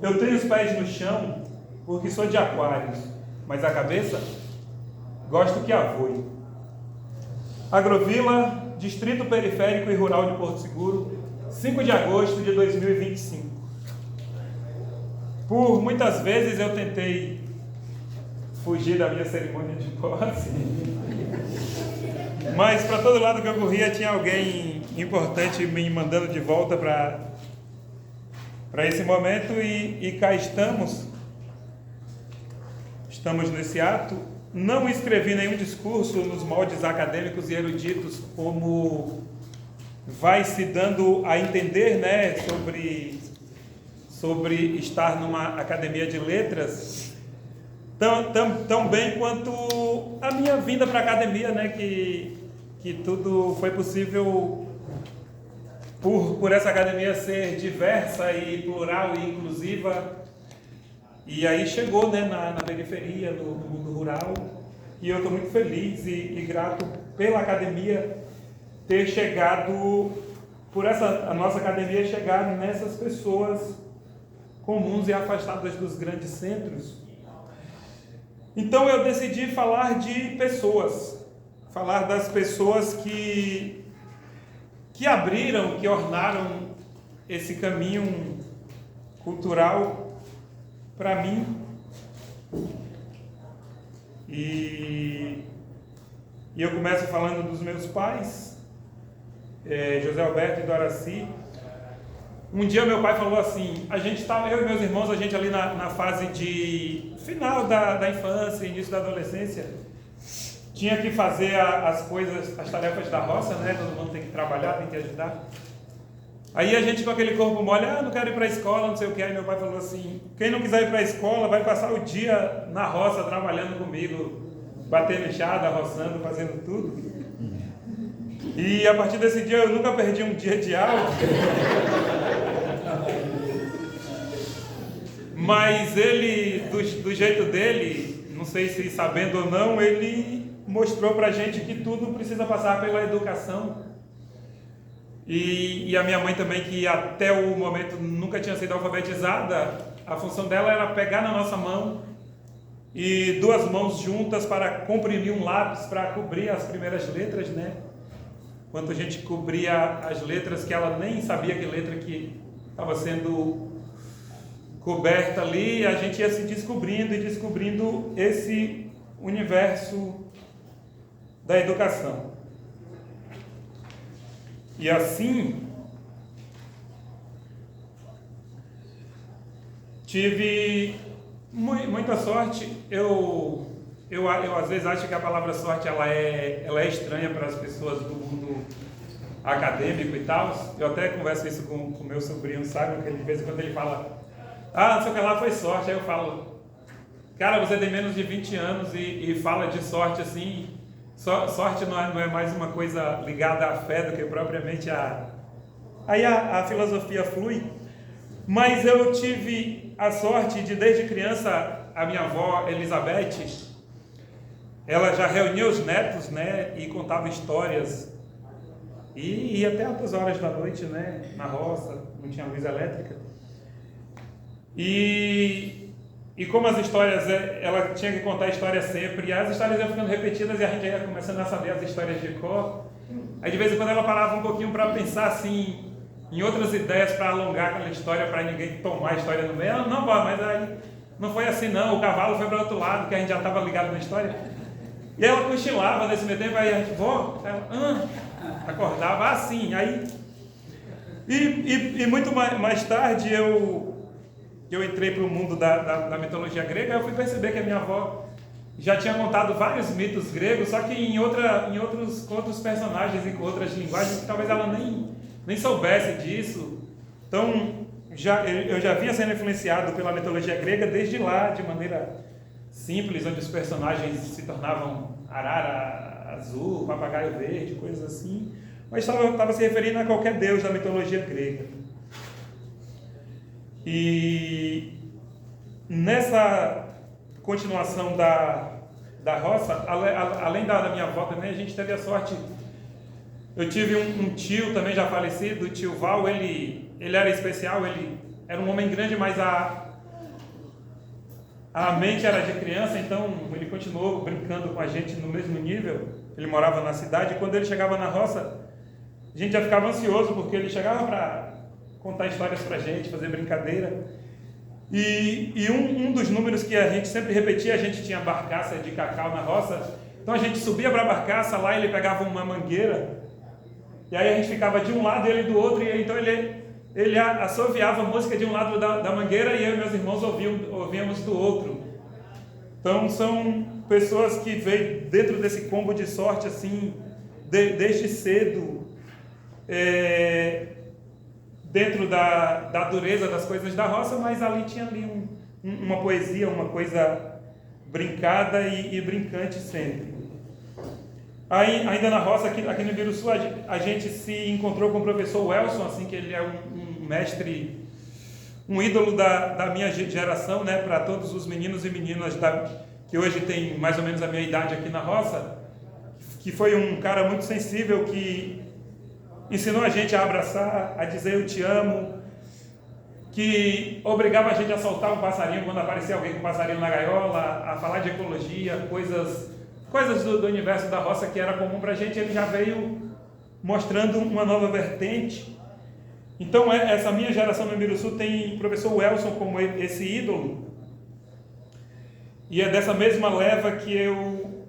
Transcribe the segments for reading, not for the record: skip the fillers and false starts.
Eu tenho os pés no chão porque sou de Aquários, mas a cabeça gosto que a voe. Agrovila, Distrito Periférico e Rural de Porto Seguro, 5 de agosto de 2025. Por muitas vezes eu tentei fugir da minha cerimônia de posse, mas para todo lado que eu corria tinha alguém importante me mandando de volta para esse momento e cá estamos nesse ato. Não escrevi nenhum discurso nos moldes acadêmicos e eruditos como vai se dando a entender, né, sobre estar numa academia de letras, tão bem quanto a minha vinda para a academia, né, que tudo foi possível por essa academia ser diversa e plural e inclusiva. E aí chegou, né, na periferia, no mundo rural, e eu estou muito feliz e grato pela academia ter chegado, a nossa academia chegar nessas pessoas comuns e afastadas dos grandes centros. Então eu decidi falar de pessoas, falar das pessoas que abriram, que ornaram esse caminho cultural para mim. E eu começo falando dos meus pais, José Alberto e Doraci. Um dia meu pai falou assim, eu e meus irmãos, a gente ali na fase de final da infância, início da adolescência, tinha que fazer as tarefas da roça, né? Todo mundo tem que trabalhar, tem que ajudar. Aí a gente com aquele corpo mole, não quero ir para a escola, não sei o que. Aí meu pai falou assim, quem não quiser ir para a escola vai passar o dia na roça trabalhando comigo, batendo enxada, roçando, fazendo tudo. E a partir desse dia eu nunca perdi um dia de aula. Mas ele, do jeito dele, não sei se sabendo ou não, ele mostrou pra gente que tudo precisa passar pela educação. E a minha mãe também, que até o momento nunca tinha sido alfabetizada, a função dela era pegar na nossa mão e duas mãos juntas para comprimir um lápis para cobrir as primeiras letras, né? Enquanto a gente cobria as letras que ela nem sabia que letra que estava sendo coberta ali, a gente ia se descobrindo e descobrindo esse universo da educação. E assim, tive muita sorte. Eu às vezes acho que a palavra sorte ela é estranha para as pessoas do mundo acadêmico e tal. Eu até converso isso com o meu sobrinho, sabe? Que de vez em quando ele fala, não sei o que lá foi sorte. Aí eu falo, cara, você tem menos de 20 anos e fala de sorte assim. Sorte não é mais uma coisa ligada à fé do que propriamente a filosofia flui. Mas eu tive a sorte de, desde criança, a minha avó Elizabeth, ela já reunia os netos, né, e contava histórias, e ia até altas horas da noite, né, na roça, não tinha luz elétrica, e como as histórias, ela tinha que contar a história sempre, e as histórias iam ficando repetidas, e a gente ia começando a saber as histórias de cor. Aí de vez em quando ela parava um pouquinho para pensar assim, em outras ideias para alongar aquela história, para ninguém tomar a história no meio. Ela, não, mas aí não foi assim não, o cavalo foi para outro lado, que a gente já estava ligado na história. E ela cochilava nesse meio tempo, aí a gente, acordava assim, aí... E muito mais tarde eu entrei para o mundo da mitologia grega, eu fui perceber que a minha avó já tinha contado vários mitos gregos, só que com outros personagens e com outras linguagens, que talvez ela nem soubesse disso. Então, eu já vinha sendo influenciado pela mitologia grega desde lá, de maneira simples, onde os personagens se tornavam arara azul, papagaio verde, coisas assim, mas estava se referindo a qualquer deus da mitologia grega. E nessa continuação da roça, além da minha avó também, a gente teve a sorte. Eu tive um tio também já falecido, o tio Val. Ele era especial, ele era um homem grande, mas a a mente era de criança, então ele continuou brincando com a gente no mesmo nível. Ele morava na cidade, e quando ele chegava na roça, a gente já ficava ansioso, porque ele chegava para contar histórias para a gente, fazer brincadeira. E um dos números que a gente sempre repetia, a gente tinha barcaça de cacau na roça, então a gente subia para a barcaça, lá ele pegava uma mangueira, e aí a gente ficava de um lado e ele do outro, e então ele assoviava a música de um lado da mangueira e eu e meus irmãos ouvíamos do outro. Então são pessoas que veem dentro desse combo de sorte, assim, desde cedo, dentro da dureza das coisas da roça, mas ali tinha uma poesia, uma coisa brincada e brincante sempre. Aí, ainda na roça, aqui no Ibiruçu, a gente se encontrou com o professor Welson, assim, que ele é um mestre, um ídolo da minha geração, né, para todos os meninos e meninas que hoje tem mais ou menos a minha idade aqui na roça, que foi um cara muito sensível, que ensinou a gente a abraçar, a dizer eu te amo, que obrigava a gente a soltar um passarinho quando aparecia alguém com um passarinho na gaiola, a falar de ecologia, coisas do universo da roça que era comum para a gente. Ele já veio mostrando uma nova vertente. Então essa minha geração no Ibiruçu tem o professor Welson como esse ídolo, e é dessa mesma leva que eu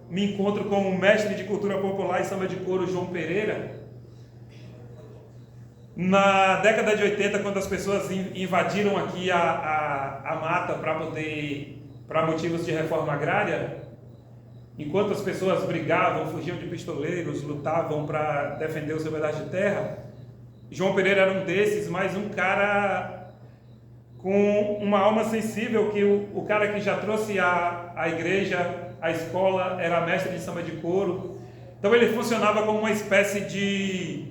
me encontro com o mestre de cultura popular e samba de couro João Pereira. Na década de 80, quando as pessoas invadiram aqui a mata para motivos de reforma agrária, enquanto as pessoas brigavam, fugiam de pistoleiros, lutavam para defender o seu pedaço de terra, João Pereira era um desses, mas um cara com uma alma sensível, que o cara que já trouxe a igreja, a escola, era mestre de samba de couro. Então ele funcionava como uma espécie de,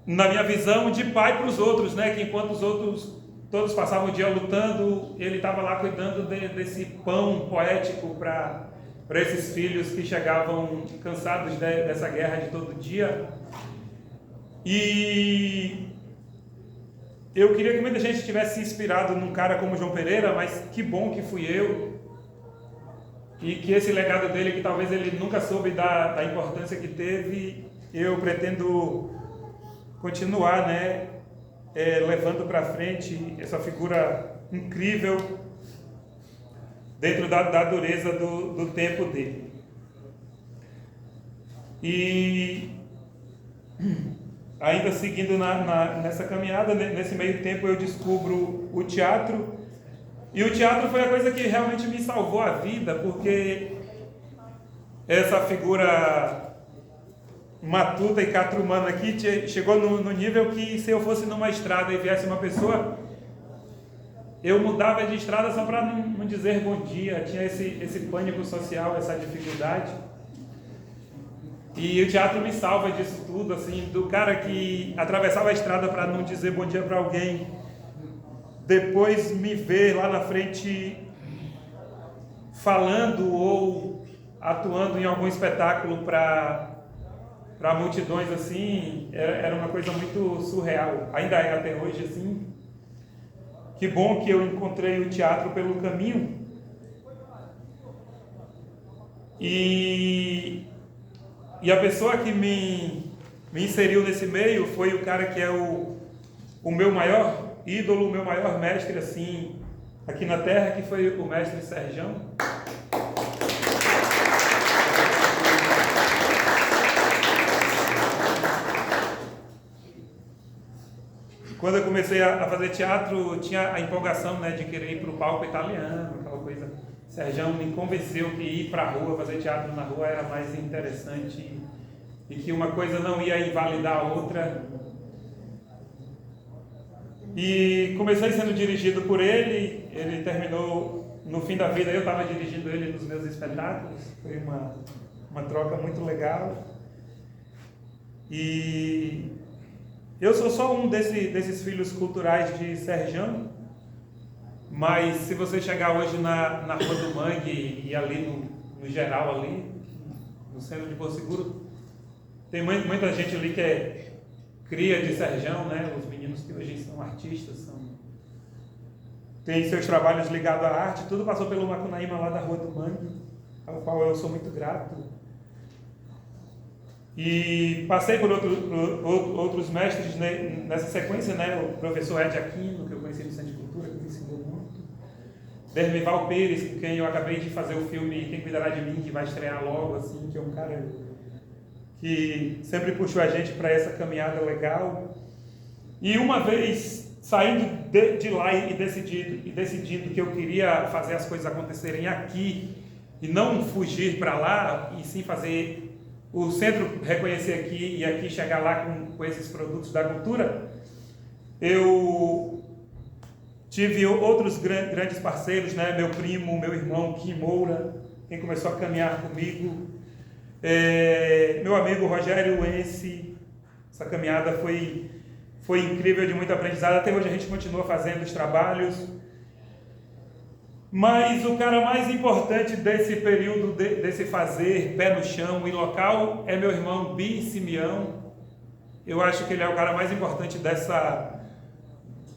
na minha visão, de pai para os outros, né? Que enquanto os outros todos passavam o dia lutando, ele estava lá cuidando desse pão poético para esses filhos que chegavam cansados dessa guerra de todo dia. E eu queria que muita gente tivesse se inspirado num cara como João Pereira, mas que bom que fui eu, e que esse legado dele, que talvez ele nunca soube da importância que teve, eu pretendo continuar, né, levando para frente essa figura incrível dentro da dureza do tempo dele. E ainda seguindo nessa caminhada, nesse meio tempo eu descubro o teatro, e o teatro foi a coisa que realmente me salvou a vida, porque essa figura matuta e catrumana aqui chegou no nível que, se eu fosse numa estrada e viesse uma pessoa, eu mudava de estrada só para não dizer bom dia. Tinha esse pânico social, essa dificuldade. E o teatro me salva disso tudo, assim, do cara que atravessava a estrada para não dizer bom dia para alguém, depois me ver lá na frente falando ou atuando em algum espetáculo para multidões, assim, era uma coisa muito surreal. Ainda é até hoje, assim. Que bom que eu encontrei o teatro pelo caminho. E a pessoa que me inseriu nesse meio foi o cara que é o meu maior ídolo, o meu maior mestre, assim, aqui na Terra, que foi o mestre Serjão. Quando eu comecei a fazer teatro, tinha a empolgação, né, de querer ir para o palco italiano, aquela coisa. Serjão me convenceu que ir para a rua, fazer teatro na rua era mais interessante, e que uma coisa não ia invalidar a outra. E comecei sendo dirigido por ele, ele terminou no fim da vida, eu estava dirigindo ele nos meus espetáculos, foi uma troca muito legal. E eu sou só um desses filhos culturais de Serjão, mas se você chegar hoje na Rua do Mangue e ali no geral, ali no centro de Porto Seguro, tem muita gente ali que é cria de Serjão, né? Os meninos que hoje são artistas, tem seus trabalhos ligados à arte, tudo passou pelo Macunaíma lá da Rua do Mangue, ao qual eu sou muito grato. E passei por outros mestres, né, nessa sequência, né? O professor Ed Aquino, que eu conheci no Centro de Cultura, que me ensinou muito. Dermival Pires, com quem eu acabei de fazer o filme Quem Cuidará de Mim, que vai estrear logo, assim, que é um cara que sempre puxou a gente para essa caminhada legal. E uma vez saindo de lá e decidindo que eu queria fazer as coisas acontecerem aqui e não fugir para lá, e sim fazer o centro reconhecer aqui e aqui chegar lá com esses produtos da cultura, eu tive outros grandes parceiros, né? Meu primo, meu irmão Kim Moura, quem começou a caminhar comigo, meu amigo Rogério Ense. Essa caminhada foi incrível, de muito aprendizado. Até hoje a gente continua fazendo os trabalhos. Mas o cara mais importante desse período, desse fazer pé no chão e local, é meu irmão Bi Simeão. Eu acho que ele é o cara mais importante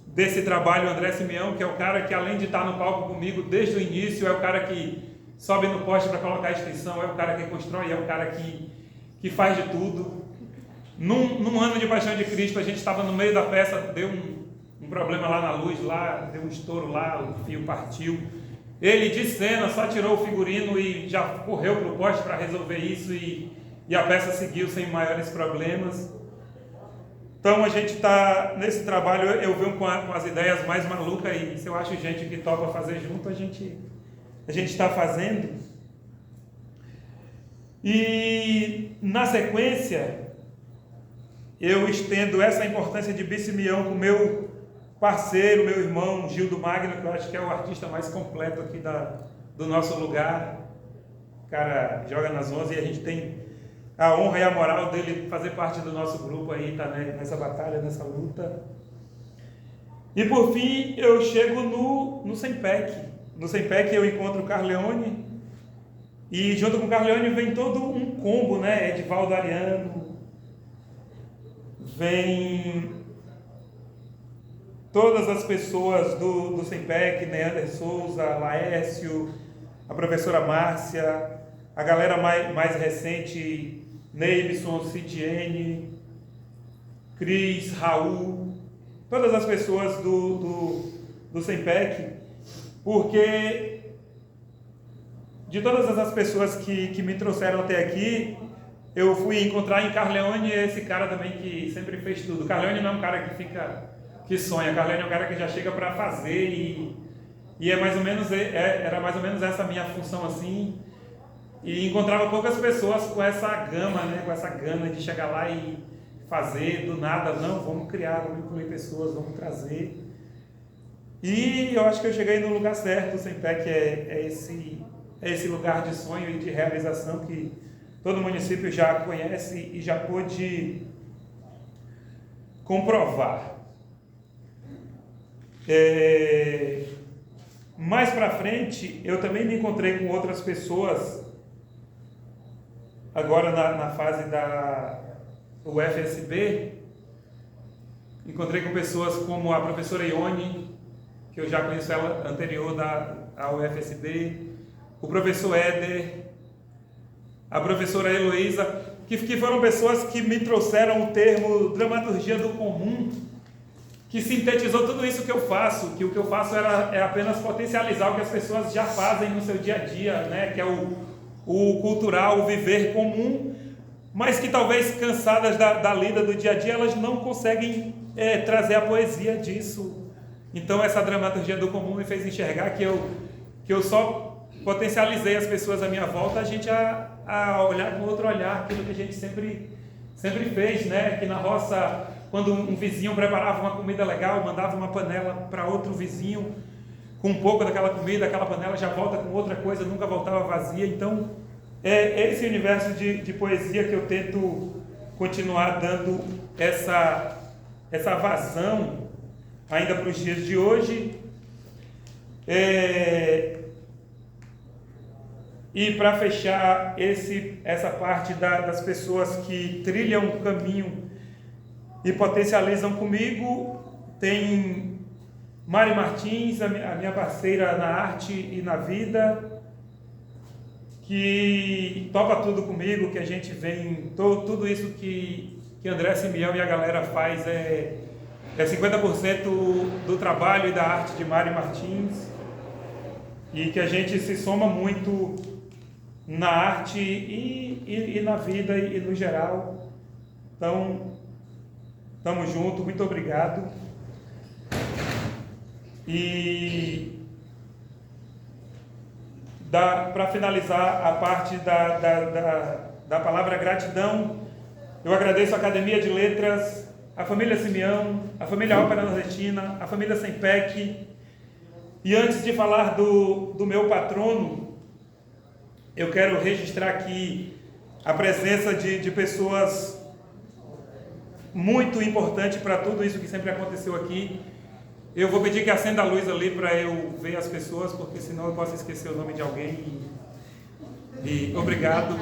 desse trabalho, André Simeão, que é o cara que, além de estar no palco comigo desde o início, é o cara que sobe no poste para colocar a inscrição, é o cara que constrói, é o cara que faz de tudo. Num ano de Paixão de Cristo, a gente estava no meio da peça, deu um problema lá na luz, lá deu um estouro lá, o fio partiu. Ele, de cena, só tirou o figurino e já correu para o poste para resolver isso, e a peça seguiu sem maiores problemas. Então a gente está nesse trabalho, eu venho com as ideias mais malucas, e se eu acho gente que topa fazer junto, a gente está fazendo. E na sequência, eu estendo essa importância de Bi Simeão com o meu parceiro, meu irmão Gildo Magno, que eu acho que é o artista mais completo aqui do nosso lugar. O cara joga nas 11 e a gente tem a honra e a moral dele fazer parte do nosso grupo aí, tá, né, nessa batalha, nessa luta. E por fim, eu chego no Sempec. No Sempec eu encontro o Carleone, e junto com o Carleone vem todo um combo, né? Edivaldo Ariano, vem todas as pessoas do Sempec, Neander Souza, Laércio, a professora Márcia, a galera mais recente, Neibson, Cidiene, Cris, Raul, todas as pessoas do Sempec, porque de todas as pessoas que me trouxeram até aqui, eu fui encontrar em Carleone esse cara também que sempre fez tudo. Carleone não é um cara que sonha, Carleone é um cara que já chega para fazer, e era mais ou menos essa minha função assim, e encontrava poucas pessoas com essa gama, né, com essa gana de chegar lá e fazer do nada. Não, vamos criar, vamos incluir pessoas, vamos trazer. E eu acho que eu cheguei no lugar certo. O Sempec é esse lugar de sonho e de realização que todo município já conhece e já pôde comprovar. Mais para frente, eu também me encontrei com outras pessoas, agora na fase da UFSB. Encontrei com pessoas como a professora Ione, que eu já conheço ela anterior à UFSB, o professor Éder, a professora Heloísa, que foram pessoas que me trouxeram o termo dramaturgia do comum, que sintetizou tudo isso que eu faço, que o que eu faço é apenas potencializar o que as pessoas já fazem no seu dia a dia, né? Que é o cultural, o viver comum, mas que talvez cansadas da lida do dia a dia, elas não conseguem trazer a poesia disso. Então essa dramaturgia do comum me fez enxergar que eu só potencializei as pessoas à minha volta, a gente a olhar com outro olhar, aquilo que a gente sempre fez, né? Que na roça, quando um vizinho preparava uma comida legal, mandava uma panela para outro vizinho com um pouco daquela comida, aquela panela já volta com outra coisa, nunca voltava vazia. Então é esse universo de poesia que eu tento continuar dando essa vazão ainda para os dias de hoje. E para fechar essa parte das pessoas que trilham o caminho e potencializam comigo, tem Mari Martins, a minha parceira na arte e na vida, que topa tudo comigo, que a gente vem, tudo isso que André Simeão e a galera faz é 50% do trabalho e da arte de Mari Martins, e que a gente se soma muito na arte e na vida e no geral. Então, estamos juntos, muito obrigado. E para finalizar a parte da palavra gratidão, eu agradeço a Academia de Letras, a família Simeão, a família Ópera Nordestina, a família Sempec. E antes de falar do meu patrono, eu quero registrar aqui a presença de pessoas muito importantes para tudo isso que sempre aconteceu aqui. Eu vou pedir que acenda a luz ali para eu ver as pessoas, porque senão eu posso esquecer o nome de alguém. E obrigado.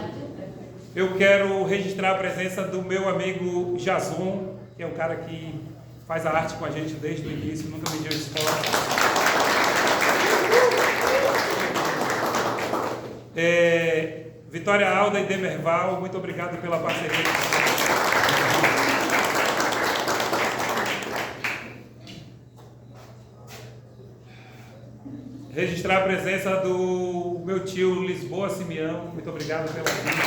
Eu quero registrar a presença do meu amigo Jason, que é um cara que faz a arte com a gente desde o início, nunca me deu escola. Vitória Alda e Demerval, muito obrigado pela parceria. Registrar a presença do meu tio Lisboa Simeão, muito obrigado pela vida.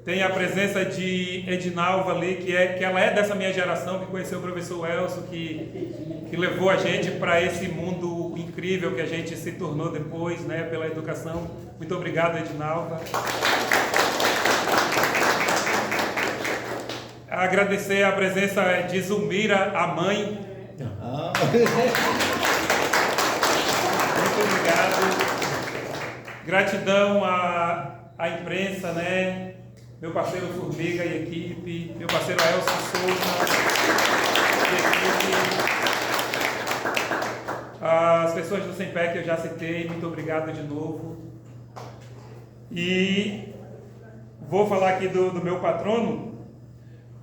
Tem a presença de Edinalva ali, que ela é dessa minha geração, que conheceu o professor Elcio, que levou a gente para esse mundo incrível que a gente se tornou depois, né, pela educação. Muito obrigado, Edinalva. Agradecer a presença de Zulmira, a mãe. Muito obrigado. Gratidão à imprensa, né? Meu parceiro Formiga e equipe, meu parceiro Elcio Souza e equipe. As pessoas do Sempec eu já citei, muito obrigado de novo. E vou falar aqui do meu patrono.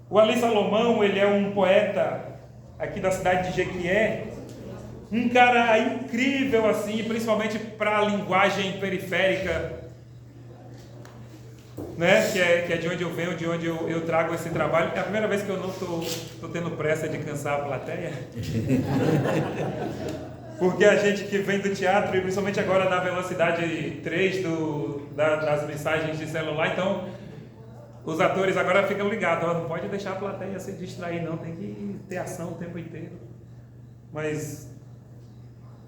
O Ali Salomão, ele é um poeta aqui da cidade de Jequié, um cara incrível assim, principalmente para a linguagem periférica, né? Que é de onde eu venho, de onde eu trago esse trabalho. É a primeira vez que eu não estou tendo pressa de cansar a plateia, porque a gente que vem do teatro, e principalmente agora na velocidade 3 das mensagens de celular, então os atores agora ficam ligados, não pode deixar a plateia se distrair não, tem que ter ação o tempo inteiro. Mas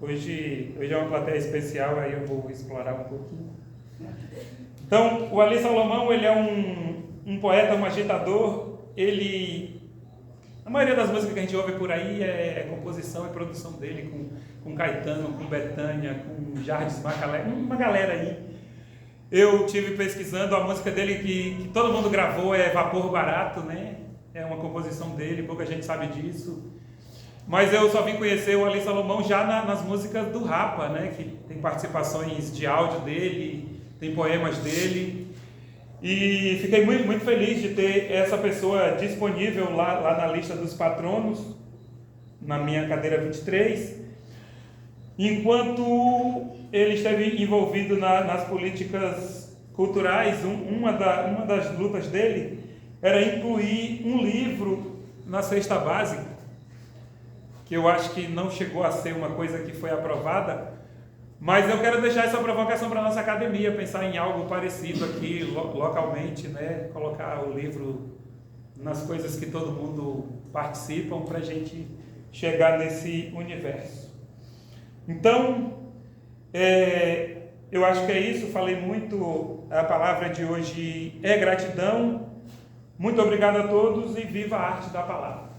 hoje é uma plateia especial, aí eu vou explorar um pouquinho. Então, o Ali Salomão, ele é um poeta, um agitador. A maioria das músicas que a gente ouve por aí é composição e produção dele, com Caetano, com Bethânia, com Jardim Macalé, uma galera aí. Eu tive pesquisando, a música dele que todo mundo gravou é Vapor Barato, né? É uma composição dele, pouca gente sabe disso. Mas eu só vim conhecer o Ali Salomão já nas músicas do Rapa, né? Que tem participações de áudio dele, tem poemas dele. E fiquei muito, muito feliz de ter essa pessoa disponível lá na lista dos patronos, na minha cadeira 23. Enquanto ele esteve envolvido nas políticas culturais, uma das lutas dele era incluir um livro na cesta básica, que eu acho que não chegou a ser uma coisa que foi aprovada, mas eu quero deixar essa provocação para a nossa academia, pensar em algo parecido aqui localmente, né? Colocar o livro nas coisas que todo mundo participa, para a gente chegar nesse universo. Então, eu acho que é isso, falei muito, a palavra de hoje é gratidão. Muito obrigado a todos e viva a arte da palavra.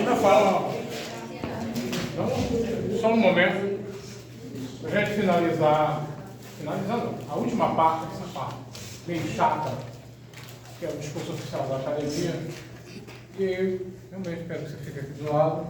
ainda fala. Só um momento, para a gente finalizar não, a última parte, essa parte meio chata, que é o discurso oficial da academia, e realmente espero que você fique aqui do lado.